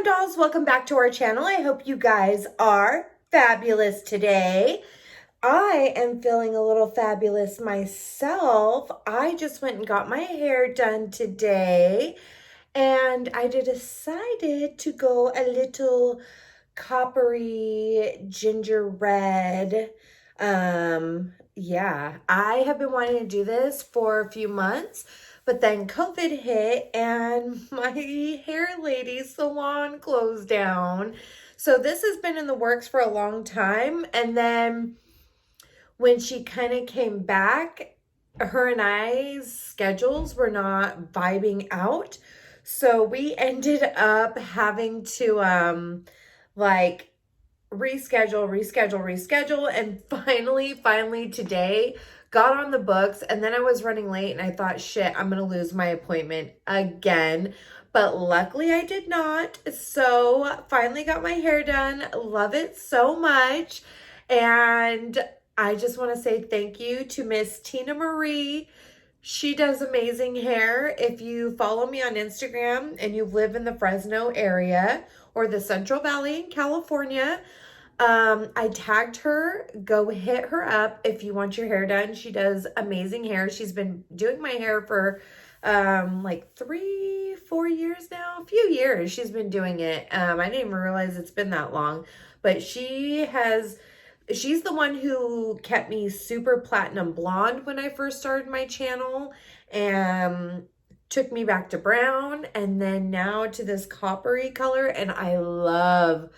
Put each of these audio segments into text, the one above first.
Glam Dolls, welcome back to our channel. I hope you guys are fabulous today. I am feeling a little fabulous myself. I just went and got my hair done today, and I decided to go a little coppery ginger red. Yeah, I have been wanting to do this for a few months, but then COVID hit and my hair lady salon closed down. So this has been in the works for a long time. And then when she kind of came back, her and I's schedules were not vibing out. So we ended up having to reschedule, and finally today got on the books. And then I was running late and I thought, shit, I'm gonna lose my appointment again, but luckily I did not. So finally got my hair done. Love it so much. And I just want to say thank you to Miss Tina Marie. She does amazing hair. If you follow me on Instagram and you live in the Fresno area or the Central Valley in California, I tagged her. Go hit her up if you want your hair done. She does amazing hair. She's been doing my hair for like 3-4 years now. A few years she's been doing it. I didn't even realize it's been that long, but she's the one who kept me super platinum blonde when I first started my channel, and took me back to brown, and then now to this coppery color, and I love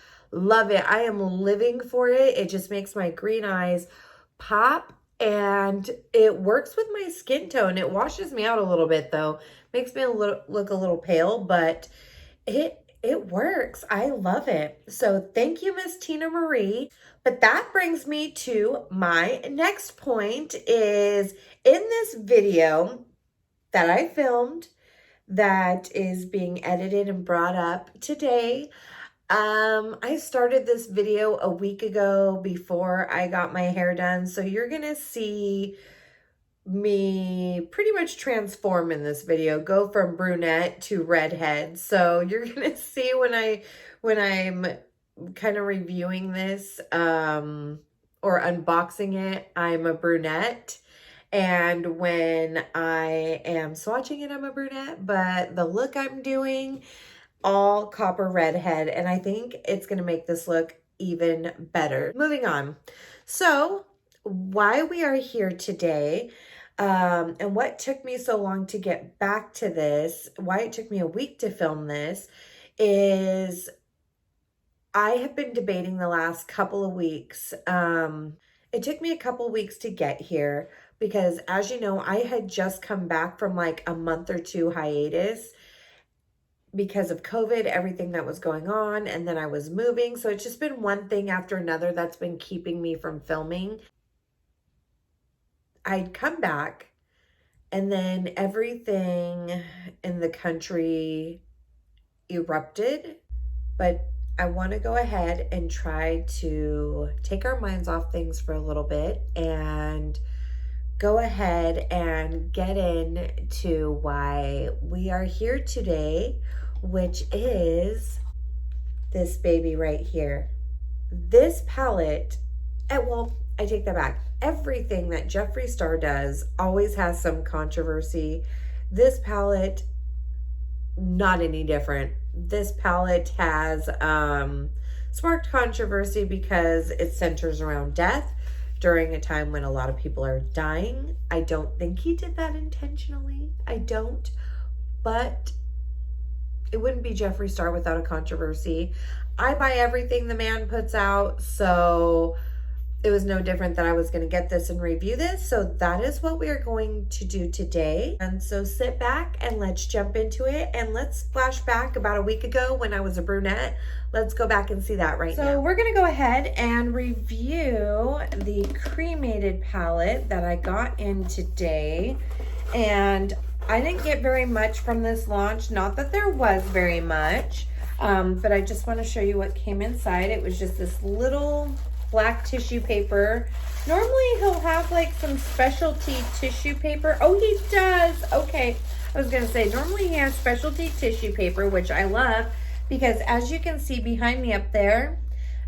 it. I am living for it. It just makes my green eyes pop, and it works with my skin tone. It washes me out a little bit though. Makes me look a little pale, but it works. I love it. So thank you, Miss Tina Marie. But that brings me to my next point. Is in this video that I filmed that is being edited and brought up today, I started this video a week ago before I got my hair done. So you're going to see me pretty much transform in this video, go from brunette to redhead. So you're going to see when I'm kind of reviewing this, or unboxing it, I'm a brunette. And when I am swatching it, I'm a brunette, but the look I'm doing, all copper redhead, and I think it's going to make this look even better. Moving on. So why we are here today, and what took me so long to get back to this, why it took me a week to film this, is I have been debating the last couple of weeks. It took me a couple of weeks to get here because, as you know, I had just come back from like a month or two hiatus because of COVID, everything that was going on, and then I was moving. So it's just been one thing after another that's been keeping me from filming. I'd come back, and then everything in the country erupted. But I want to go ahead and try to take our minds off things for a little bit and go ahead and get into why we are here today, which is this baby right here. This palette, well, I take that back. Everything that Jeffree Star does always has some controversy. This palette, not any different. This palette has sparked controversy because it centers around death during a time when a lot of people are dying. I don't think he did that intentionally. I don't, but it wouldn't be Jeffree Star without a controversy. I buy everything the man puts out, so it was no different that I was going to get this and review this. So that is what we are going to do today. And so sit back and let's jump into it. And let's flash back about a week ago when I was a brunette. Let's go back and see that right now. So we're going to go ahead and review the Cremated palette that I got in today. And I didn't get very much from this launch. Not that there was very much, but I just want to show you what came inside. It was just this little black tissue paper. Normally he'll have like some specialty tissue paper. Oh, he does. Okay. I was going to say, normally he has specialty tissue paper, which I love because as you can see behind me up there,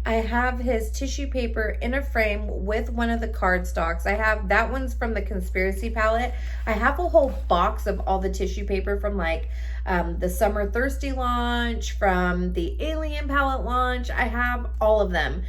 I have his tissue paper in a frame with one of the cardstocks. I have, that one's from the Conspiracy palette. I have a whole box of all the tissue paper from like the Summer Thirsty launch, from the Alien palette launch. I have all of them.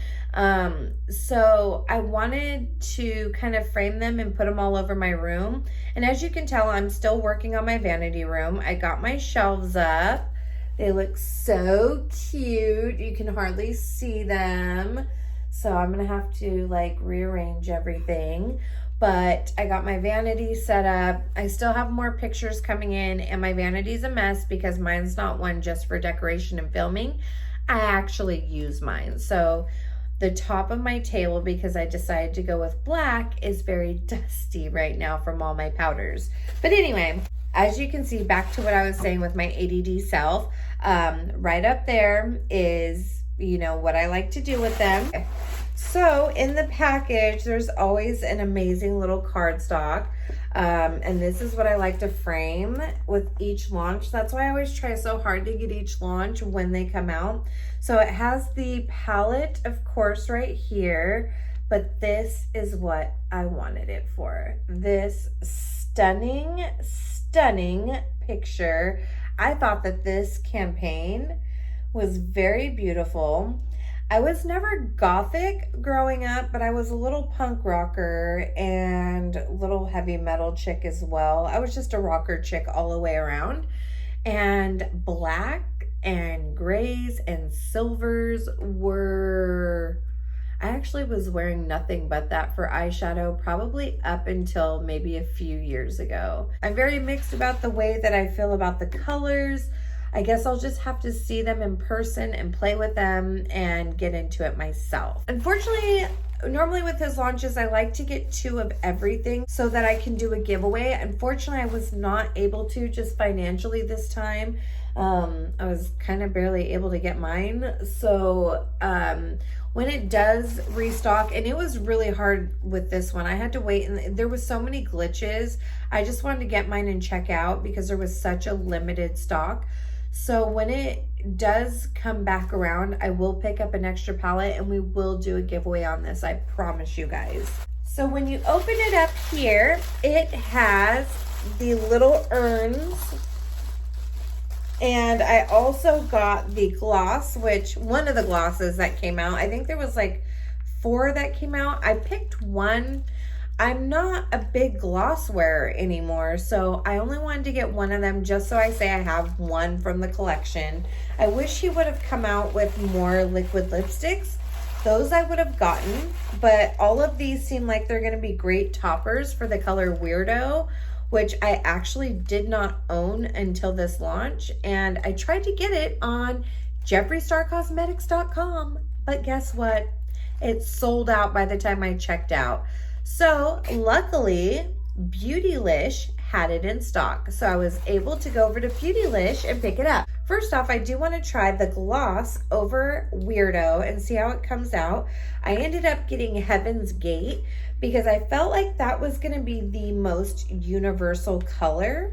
So I wanted to kind of frame them and put them all over my room. And as you can tell, I'm still working on my vanity room. I got my shelves up. They look so cute. You can hardly see them. So I'm gonna have to like rearrange everything. But I got my vanity set up. I still have more pictures coming in, and my vanity's a mess because mine's not one just for decoration and filming. I actually use mine. So the top of my table, because I decided to go with black, is very dusty right now from all my powders. But anyway, as you can see, back to what I was saying with my ADD self, right up there is, you know, what I like to do with them. So in the package, there's always an amazing little cardstock. And this is what I like to frame with each launch. That's why I always try so hard to get each launch when they come out. So it has the palette, of course, right here, but this is what I wanted it for. This stunning picture. I thought that this campaign was very beautiful. I was never gothic growing up, but I was a little punk rocker and a little heavy metal chick as well. I was just a rocker chick all the way around. And black and grays and silvers were... I actually was wearing nothing but that for eyeshadow probably up until maybe a few years ago. I'm very mixed about the way that I feel about the colors. I guess I'll just have to see them in person and play with them and get into it myself. Unfortunately, normally with his launches, I like to get 2 of everything so that I can do a giveaway. Unfortunately, I was not able to just financially this time. I was kind of barely able to get mine. So when it does restock, and it was really hard with this one, I had to wait, and there was so many glitches. I just wanted to get mine and check out because there was such a limited stock. So when it does come back around, I will pick up an extra palette and we will do a giveaway on this. I promise you guys. So when you open it up here, it has the little urns. And I also got the gloss, which one of the glosses that came out, I think there was like 4 that came out. I picked one. I'm not a big gloss wearer anymore, so I only wanted to get one of them just so I say I have one from the collection. I wish he would have come out with more liquid lipsticks. Those I would have gotten, but all of these seem like they're going to be great toppers for the color Weirdo, which I actually did not own until this launch, and I tried to get it on JeffreeStarCosmetics.com, but guess what? It sold out by the time I checked out. So luckily, Beautylish had it in stock. So I was able to go over to Beautylish and pick it up. First off, I do want to try the gloss over Weirdo and see how it comes out. I ended up getting Heaven's Gate because I felt like that was going to be the most universal color.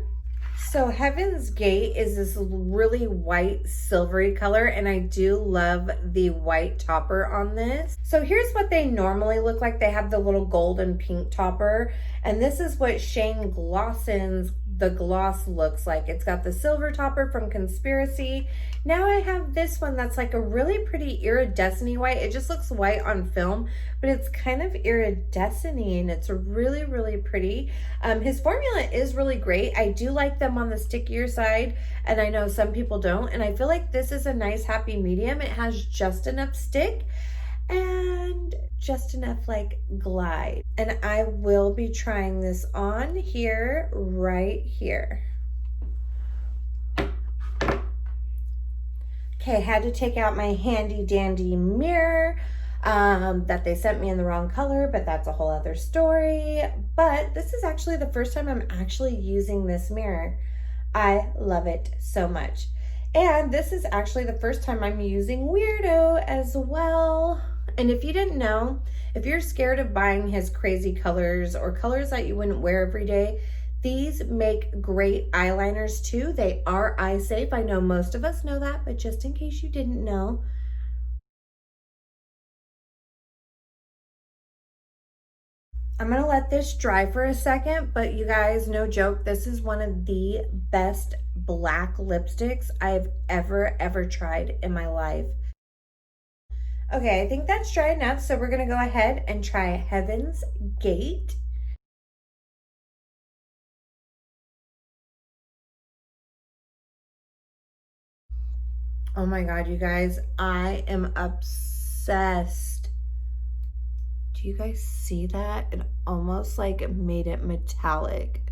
So Heaven's Gate is this really white silvery color, and I do love the white topper on this. So here's what they normally look like. They have the little gold and pink topper, and this is what Shane Glosson's the gloss looks like. It's got the silver topper from Conspiracy. Now I have this one that's like a really pretty iridescent-y white. It just looks white on film, but it's kind of iridescent-y and it's really, really pretty. His formula is really great. I do like them on the stickier side, and I know some people don't, and I feel like this is a nice happy medium. It has just enough stick and just enough like glide. And I will be trying this on here, right here. Okay, had to take out my handy dandy mirror that they sent me in the wrong color, but that's a whole other story. But this is actually the first time I'm actually using this mirror. I love it so much. And this is actually the first time I'm using Weirdo as well. And if you didn't know, if you're scared of buying his crazy colors or colors that you wouldn't wear every day, These make great eyeliners too. They are eye safe. I know most of us know that, but just in case you didn't know. I'm gonna let this dry for a second, but you guys, no joke, this is one of the best black lipsticks I've ever tried in my life. Okay, I think that's dry enough, so we're gonna go ahead and try Heaven's Gate. Oh my God, you guys, I am obsessed. Do you guys see that? It almost like made it metallic.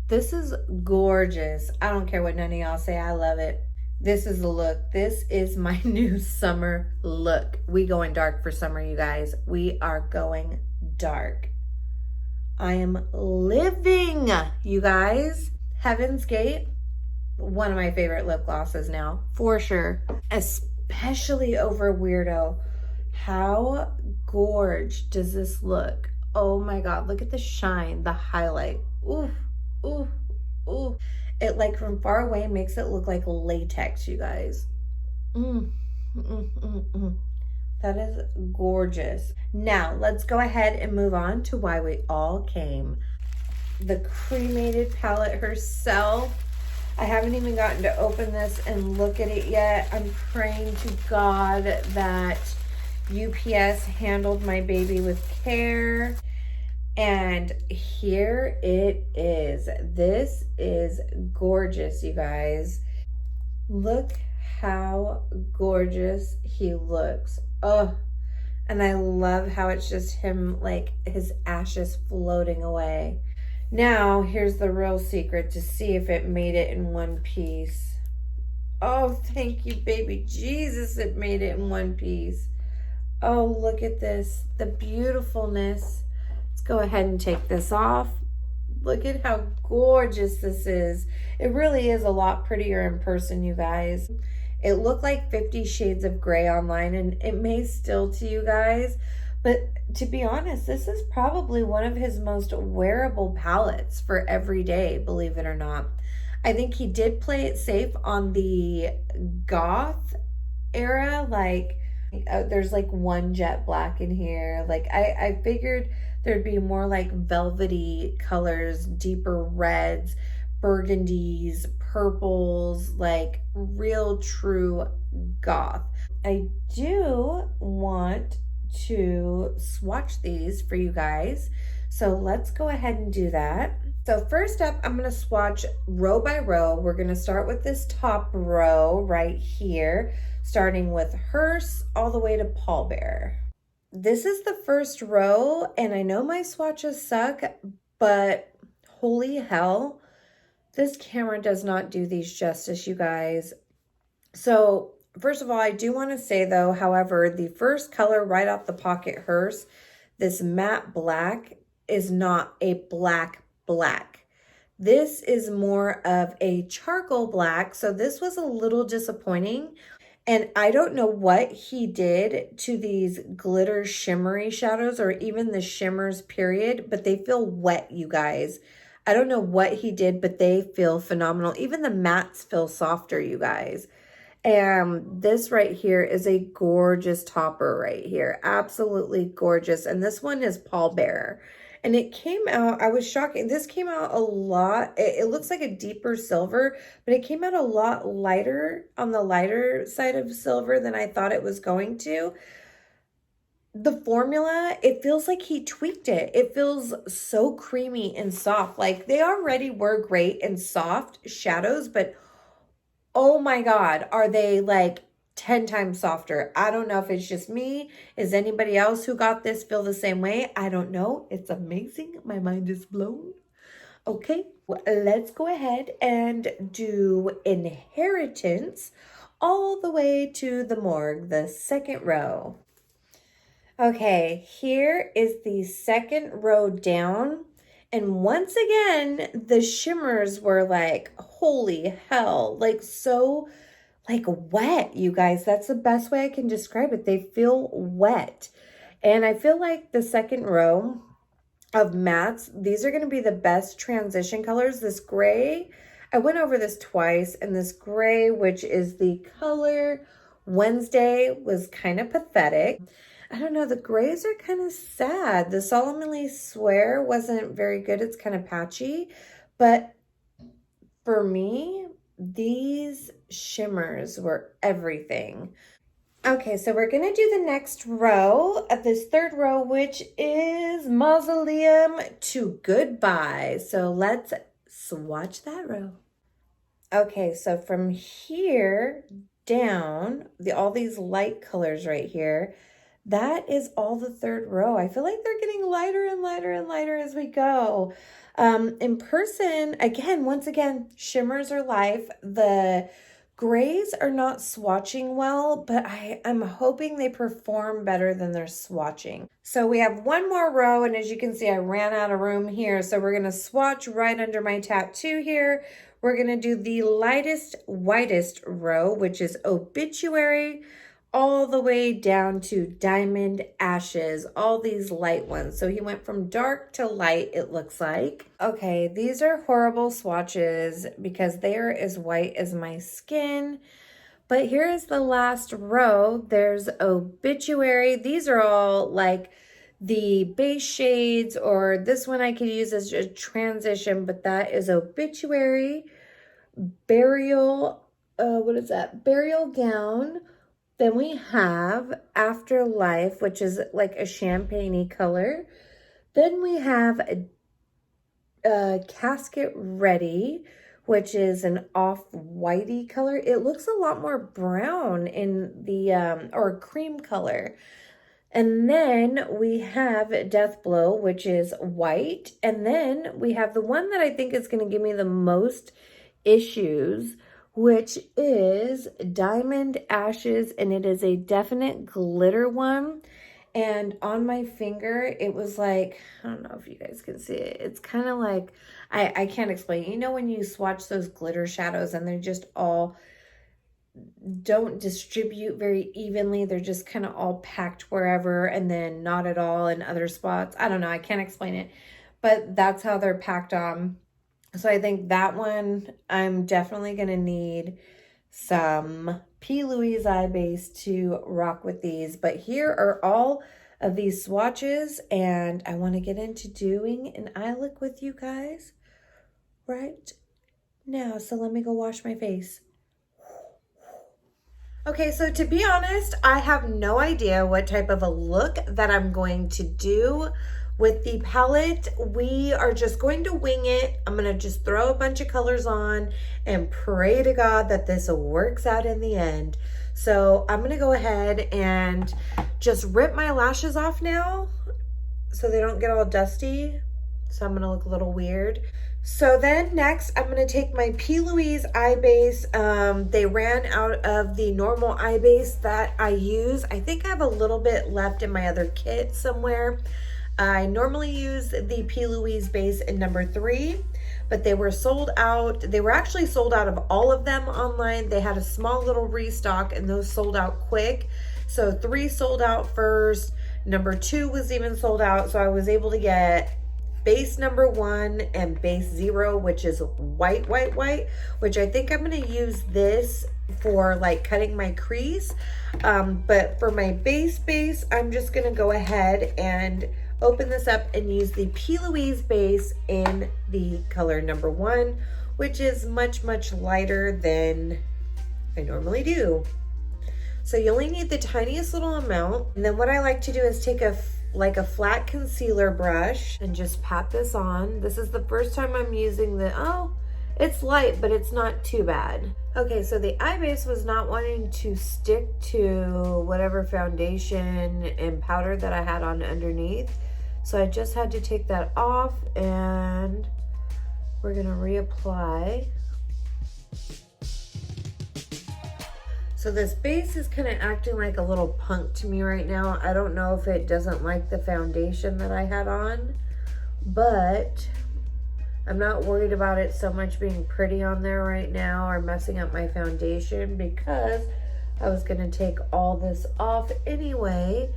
This is gorgeous. I don't care what none of y'all say, I love it. This is the look. This is my new summer look. We going dark for summer, you guys. We are going dark. I am living, you guys. Heaven's Gate, one of my favorite lip glosses now, for sure. Especially over Weirdo. How gorge does this look? Oh my God, look at the shine, the highlight. Ooh, ooh, ooh. It, like, from far away makes it look like latex, you guys. That is gorgeous. Now, let's go ahead and move on to why we all came. The Cremated palette herself. I haven't even gotten to open this and look at it yet. I'm praying to God that UPS handled my baby with care. And here it is. This is gorgeous, you guys. Look how gorgeous he looks. Oh, and I love how it's just him, like his ashes floating away. Now, here's the real secret to see if it made it in one piece. Oh, thank you, baby Jesus, it made it in one piece. Oh, look at this, the beautifulness. Let's go ahead and take this off. Look at how gorgeous this is. It really is a lot prettier in person, you guys. It looked like 50 Shades of Grey online, and it may still to you guys, but to be honest, this is probably one of his most wearable palettes for every day, believe it or not. I think he did play it safe on the goth era, like there's like one jet black in here. Like I figured there'd be more like velvety colors, deeper reds, burgundies, purples, like real true goth. I do want to swatch these for you guys, so let's go ahead and do that. So first up, I'm going to swatch row by row. We're going to start with this top row right here, starting with Hearse all the way to Pallbearer. This is the first row, and I know my swatches suck, but holy hell, this camera does not do these justice, you guys. So first of all, I do want to say though, however, the first color right off the pocket Hearse, this matte black, is not a black. This is more of a charcoal black, so this was a little disappointing. And I don't know what he did to these glitter shimmery shadows or even the shimmers period, but they feel wet, you guys. I don't know what he did, but they feel phenomenal. Even the mattes feel softer, you guys. And this right here is a gorgeous topper right here. Absolutely gorgeous. And this one is Pallbearer. And it came out, I was shocked. This came out a lot. It looks like a deeper silver, but it came out a lot lighter, on the lighter side of silver than I thought it was going to. The formula, it feels like he tweaked it. It feels so creamy and soft. Like they already were great and soft shadows, but oh my God, are they like 10 times softer? I don't know if it's just me. Is anybody else who got this feel the same way? I don't know. It's amazing. My mind is blown. Okay, well, let's go ahead and do Inheritance all the way to the Morgue, the second row. Okay, here is the second row down. And once again, the shimmers were like, holy hell, like so like wet, you guys. That's the best way I can describe it. They feel wet. And I feel like the second row, of mattes. These are going to be the best transition colors. This gray, I went over this twice, and this gray, which is the color Wednesday, was kind of pathetic. I don't know, the grays are kind of sad. The Solemnly Swear wasn't very good. It's kind of patchy, but for me, these shimmers were everything. Okay, so we're going to do the next row of this third row, which is Mausoleum to Goodbye. So let's swatch that row. Okay, so from here down, all these light colors right here, that is all the third row. I feel like they're getting lighter and lighter and lighter as we go. In person, again, once again, shimmers are life. The grays are not swatching well, but I'm hoping they perform better than they're swatching. So we have one more row, and as you can see, I ran out of room here. So we're gonna swatch right under my tattoo here. We're gonna do the lightest, whitest row, which is Obituary, all the way down to Diamond Ashes, all these light ones. So he went from dark to light, it looks like. Okay, these are horrible swatches because they are as white as my skin. But here is the last row. There's Obituary. These are all like the base shades, or this one I could use as a transition, but that is Obituary. Burial, what is that? Burial Gown. Then we have Afterlife, which is like a champagne-y color. Then we have Casket Ready, which is an off-whitey color. It looks a lot more brown in the, or cream color. And then we have Death Blow, which is white. And then we have the one that I think is going to give me the most issues, which is Diamond Ashes, and it is a definite glitter one. And on my finger, it was like, I don't know if you guys can see it. It's kind of like, I can't explain. You know when you swatch those glitter shadows and they're just all, don't distribute very evenly. They're just kind of all packed wherever and then not at all in other spots. I don't know. I can't explain it. But that's how they're packed on. So I think that one, I'm definitely going to need some P. Louise eye base to rock with these. But here are all of these swatches, and I want to get into doing an eye look with you guys right now. So let me go wash my face. Okay, so to be honest, I have no idea what type of a look that I'm going to do with the palette. We are just going to wing it. I'm gonna just throw a bunch of colors on and pray to God that this works out in the end. So I'm gonna go ahead and just rip my lashes off now so they don't get all dusty. So I'm gonna look a little weird. So then next, I'm gonna take my P. Louise eye base. They ran out of the normal eye base that I use. I think I have a little bit left in my other kit somewhere. I normally use the P. Louise base in number 3, but they were sold out. They were actually sold out of all of them online. They had a small little restock and those sold out quick. So 3 sold out first. Number 2 was even sold out. So I was able to get base number 1 and base 0, which is white, which I think I'm going to use this for like cutting my crease. But for my base, I'm just going to go ahead and open this up and use the P. Louise base in the color number 1, which is much lighter than I normally do. So you only need the tiniest little amount. And then what I like to do is take a flat concealer brush and just pat this on. This is the first time I'm using the, oh, it's light, but it's not too bad. Okay, so the eye base was not wanting to stick to whatever foundation and powder that I had on underneath. So I just had to take that off, and we're gonna reapply. So this base is kind of acting like a little punk to me right now. I don't know if it doesn't like the foundation that I had on, but I'm not worried about it so much being pretty on there right now or messing up my foundation, because I was gonna take all this off anyway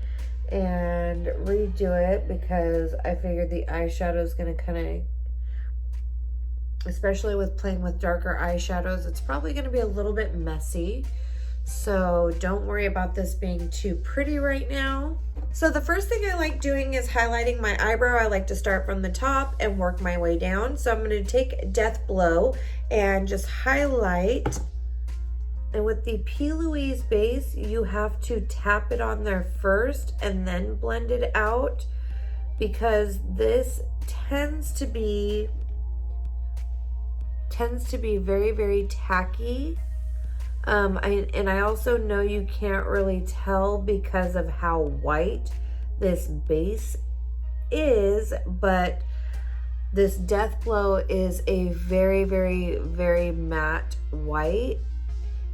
and redo it because I figured the eyeshadow is going to kind of, especially with playing with darker eyeshadows, it's probably going to be a little bit messy. So don't worry about this being too pretty right now. So the first thing I like doing is highlighting my eyebrow. I like to start from the top and work my way down. So I'm going to take Death Blow and just highlight. And with the P. Louise base, you have to tap it on there first and then blend it out, because this tends to be very, very tacky. I also know you can't really tell because of how white this base is, but this Death Blow is a very, very, very matte white,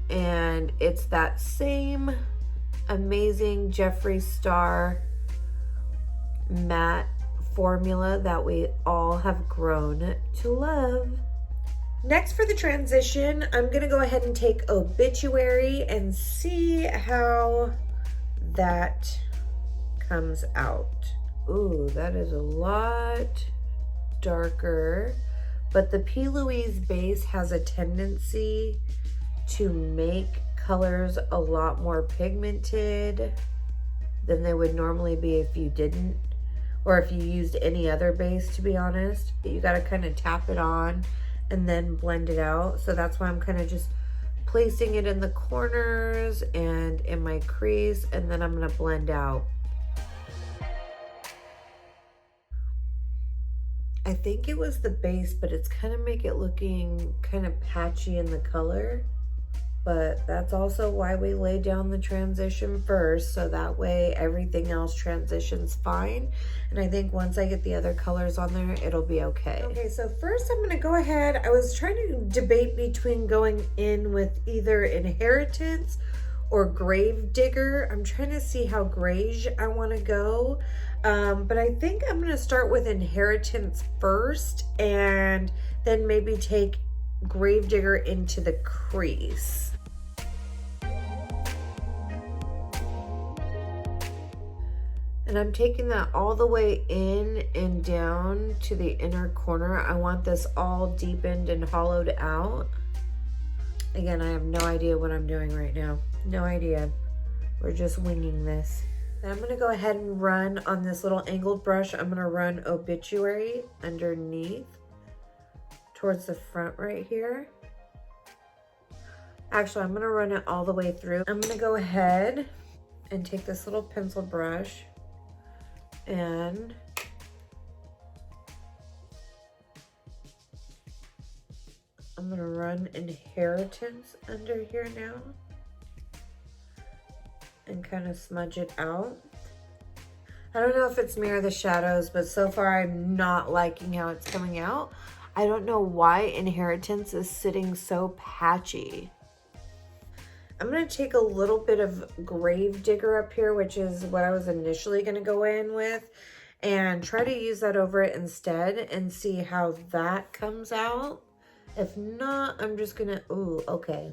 and it's that same amazing Jeffree Star matte formula that we all have grown to love. Next, for the transition, I'm going to go ahead and take Obituary and see how that comes out. Ooh, that is a lot darker, but the P. Louise base has a tendency to make colors a lot more pigmented than they would normally be if you didn't, or if you used any other base, to be honest. You got to kind of tap it on and then blend it out. So that's why I'm kind of just placing it in the corners and in my crease, and then I'm gonna blend out. I think it was the base, but it's kind of make it looking kind of patchy in the color. But that's also why we lay down the transition first, so that way everything else transitions fine. And I think once I get the other colors on there, it'll be okay. Okay, so first I'm gonna go ahead, I was trying to debate between going in with either Inheritance or Gravedigger. I'm trying to see how greige I wanna go. But I think I'm gonna start with Inheritance first, and then maybe take Gravedigger into the crease. And I'm taking that all the way in and down to the inner corner. I want this all deepened and hollowed out. Again, I have no idea what I'm doing right now. No idea. We're just winging this. Then I'm gonna go ahead and run on this little angled brush. I'm gonna run Obituary underneath towards the front right here. Actually, I'm gonna run it all the way through. I'm gonna go ahead and take this little pencil brush, and I'm gonna run Inheritance under here now and kind of smudge it out. I don't know if it's Mirror the Shadows, but so far I'm not liking how it's coming out. I don't know why Inheritance is sitting so patchy. I'm going to take a little bit of Gravedigger up here, which is what I was initially going to go in with, and try to use that over it instead and see how that comes out. If not, I'm just going to, ooh, okay.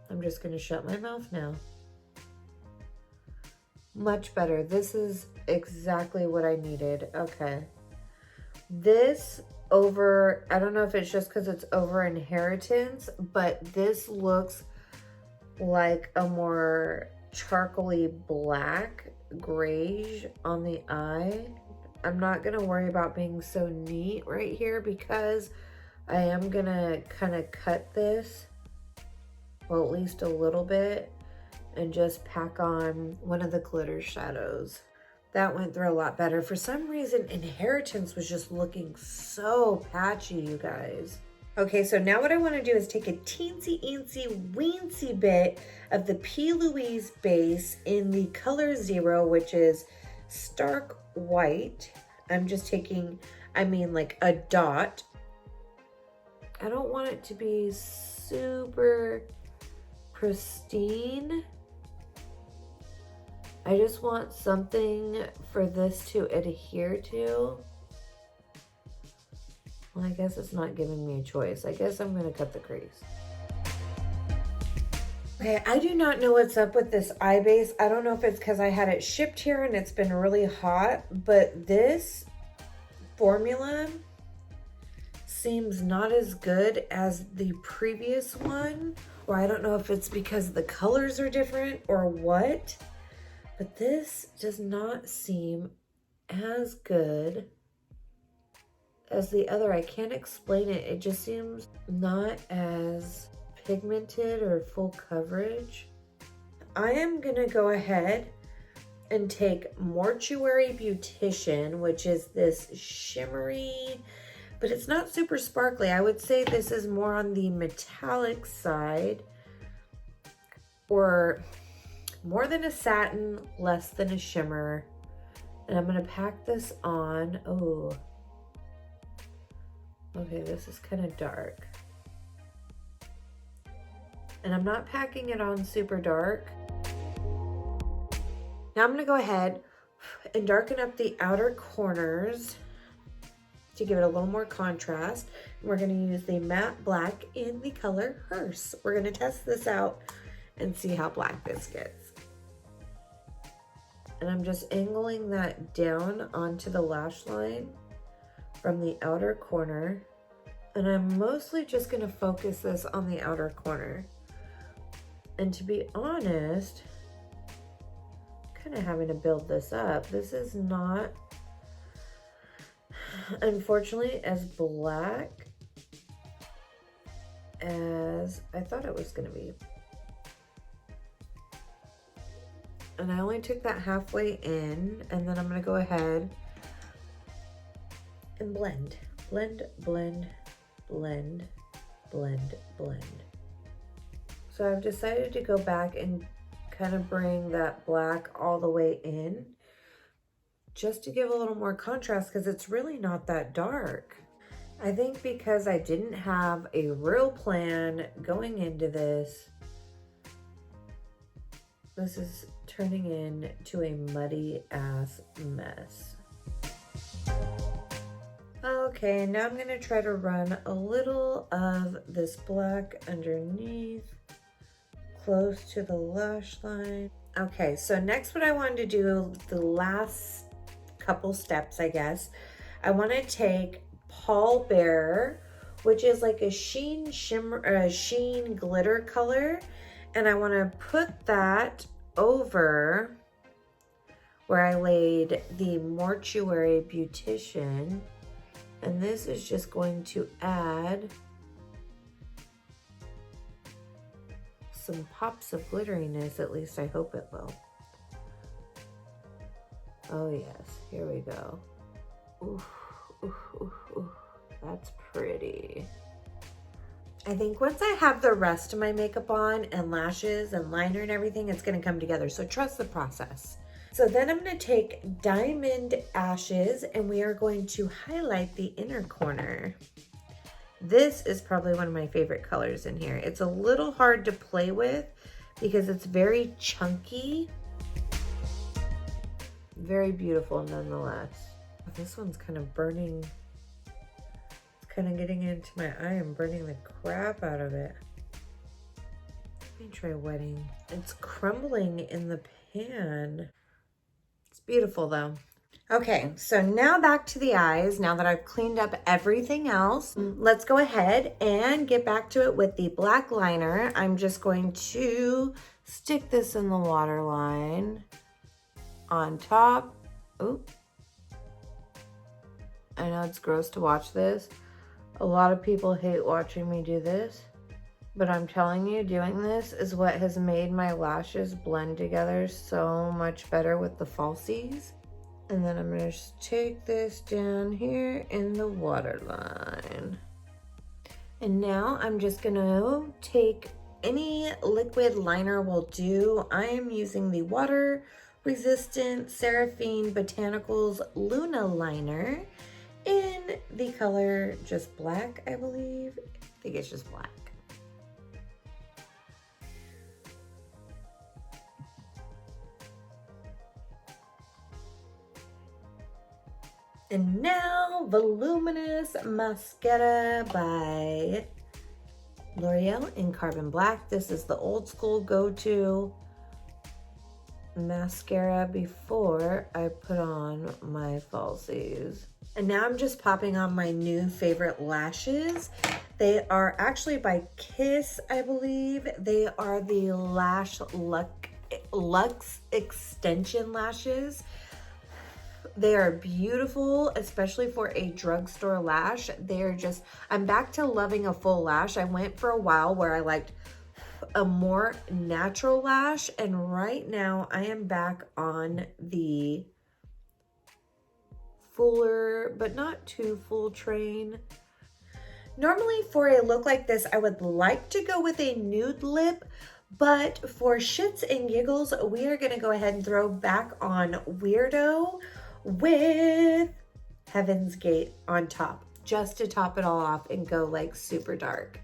I'm just going to shut my mouth now. Much better. This is exactly what I needed. Okay. This over, I don't know if it's just because it's over Inheritance, but this looks like a more charcoaly black greige on the eye. I'm not gonna worry about being so neat right here because I am gonna kind of cut this, well, at least a little bit, and just pack on one of the glitter shadows. That went through a lot better. For some reason, Inheritance was just looking so patchy, you guys. Okay, so now what I want to do is take a teensy bit of the P. Louise base in the color 0, which is stark white. I'm just taking, like a dot. I don't want it to be super pristine. I just want something for this to adhere to. Well, I guess it's not giving me a choice. I guess I'm gonna cut the crease. Okay, I do not know what's up with this eye base. I don't know if it's because I had it shipped here and it's been really hot, but this formula seems not as good as the previous one. Or I don't know if it's because the colors are different or what, but this does not seem as good as the other. I can't explain it. It just seems not as pigmented or full coverage. I am gonna go ahead and take Mortuary Beautician, which is this shimmery, but it's not super sparkly. I would say this is more on the metallic side, or more than a satin, less than a shimmer. And I'm gonna pack this on. Oh, okay, this is kind of dark. And I'm not packing it on super dark. Now I'm gonna go ahead and darken up the outer corners to give it a little more contrast. We're gonna use the matte black in the color Hearse. We're gonna test this out and see how black this gets. And I'm just angling that down onto the lash line from the outer corner. And I'm mostly just gonna focus this on the outer corner. And to be honest, kind of having to build this up. This is not, unfortunately, as black as I thought it was gonna be. And I only took that halfway in, and then I'm gonna go ahead and blend. Blend, blend, blend, blend, blend. So I've decided to go back and kind of bring that black all the way in, just to give a little more contrast, because it's really not that dark. I think because I didn't have a real plan going into this, this is turning into a muddy ass mess. Okay, now I'm gonna try to run a little of this black underneath, close to the lash line. Okay, so next what I wanted to do, the last couple steps, I guess, I want to take Pall Bearer, which is like a sheen shimmer, a sheen glitter color, and I want to put that over where I laid the Mortuary Beautician, and this is just going to add some pops of glitteriness. At least I hope it will. Oh yes, here we go. Ooh, ooh, ooh, ooh. That's pretty. I think once I have the rest of my makeup on and lashes and liner and everything, it's gonna come together. So trust the process. So then I'm gonna take Diamond Ashes and we are going to highlight the inner corner. This is probably one of my favorite colors in here. It's a little hard to play with because it's very chunky. Very beautiful nonetheless. This one's kind of burning. It's kind of getting into my eye and burning the crap out of it. Let me try wetting. It's crumbling in the pan. It's beautiful though. Okay, so now back to the eyes. Now that I've cleaned up everything else, let's go ahead and get back to it with the black liner. I'm just going to stick this in the waterline on top. Oop. I know it's gross to watch this. A lot of people hate watching me do this, but I'm telling you, doing this is what has made my lashes blend together so much better with the falsies. And then I'm gonna just take this down here in the waterline. And now I'm just gonna take any liquid liner will do. I am using the water resistant Seraphine Botanicals Luna liner in the color just black, I believe. I think it's just black. And now the Luminous Mascara by L'Oreal in Carbon Black. This is the old school go-to mascara before I put on my falsies. And now I'm just popping on my new favorite lashes. They are actually by Kiss, I believe. They are the Luxe Extension lashes. They are beautiful, especially for a drugstore lash. They're just, I'm back to loving a full lash. I went for a while where I liked a more natural lash, and right now I am back on the fuller, but not too full train. Normally for a look like this, I would like to go with a nude lip, but for shits and giggles, we are gonna go ahead and throw back on Weirdo with Heaven's Gate on top, just to top it all off and go like super dark.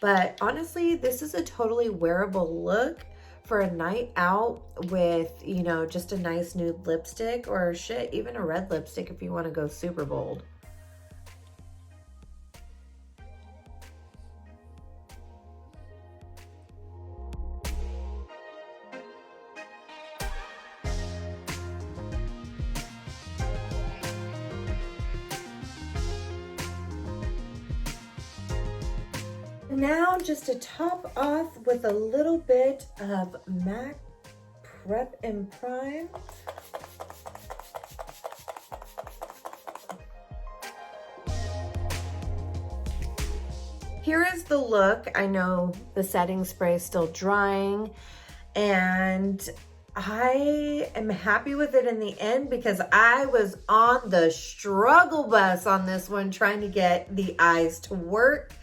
But honestly, this is a totally wearable look for a night out with, you know, just a nice nude lipstick, or shit, even a red lipstick if you want to go super bold. Now just to top off with a little bit of MAC Prep and Prime. Here is the look. I know the setting spray is still drying, and I am happy with it in the end because I was on the struggle bus on this one trying to get the eyes to work.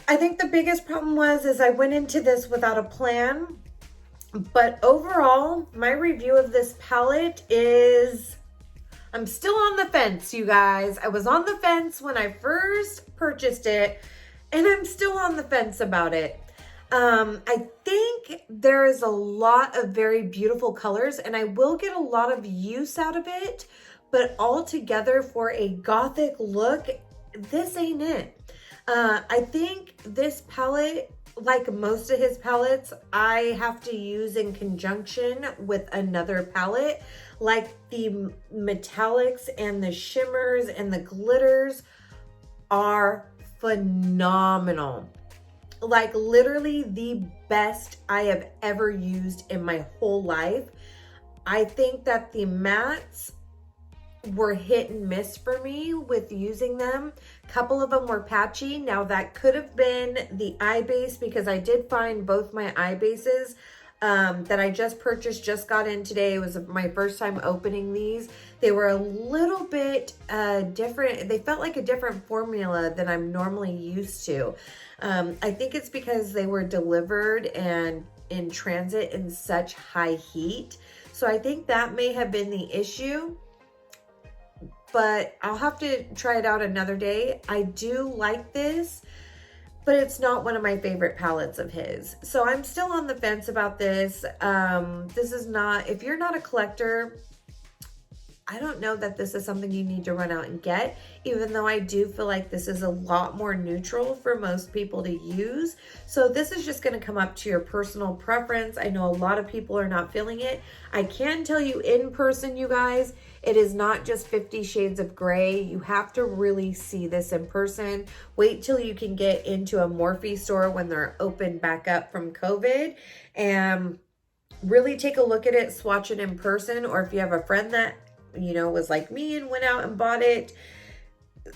I think the biggest problem is I went into this without a plan, but overall, my review of this palette is, I'm still on the fence, you guys. I was on the fence when I first purchased it, and I'm still on the fence about it. I think there is a lot of very beautiful colors, and I will get a lot of use out of it, but altogether for a gothic look, this ain't it. I think this palette, like most of his palettes, I have to use in conjunction with another palette. Like the metallics and the shimmers and the glitters are phenomenal. Like literally the best I have ever used in my whole life. I think that the mattes were hit and miss for me with using them. A couple of them were patchy. Now that could have been the eye base, because I did find both my eye bases that I just purchased, just got in today. It was my first time opening these. They were a little bit different. They felt like a different formula than I'm normally used to. I think it's because they were delivered and in transit in such high heat. So I think that may have been the issue. But I'll have to try it out another day. I do like this, but it's not one of my favorite palettes of his. So I'm still on the fence about this. This is not, if you're not a collector, I don't know that this is something you need to run out and get, even though I do feel like this is a lot more neutral for most people to use. So this is just going to come up to your personal preference. I know a lot of people are not feeling it. I can tell you in person, you guys, it is not just 50 Shades of Grey. You have to really see this in person. Wait till you can get into a Morphe store when they're open back up from COVID, and really take a look at it, swatch it in person. Or if you have a friend that, you know, was like me and went out and bought it,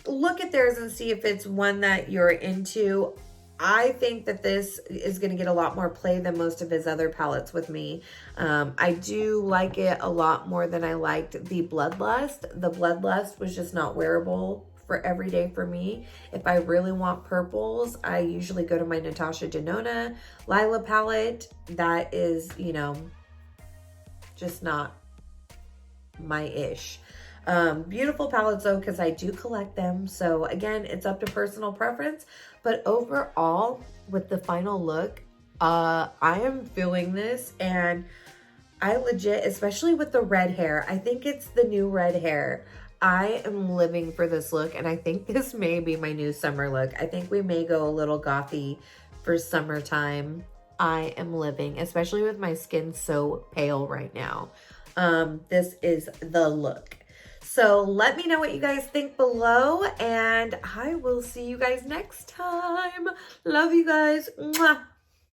look at theirs and see if it's one that you're into. I think that this is going to get a lot more play than most of his other palettes with me. I do like it a lot more than I liked the Bloodlust. The Bloodlust was just not wearable for every day for me. If I really want purples, I usually go to my Natasha Denona Lila palette. That is, you know, just not my ish. Beautiful palettes though, because I do collect them. So again, it's up to personal preference. But overall, with the final look, I am feeling this, and I legit, especially with the red hair, I think it's the new red hair. I am living for this look, and I think this may be my new summer look. I think we may go a little gothy for summertime. I am living, especially with my skin so pale right now. This is the look. So let me know what you guys think below, and I will see you guys next time. Love you guys. Mwah.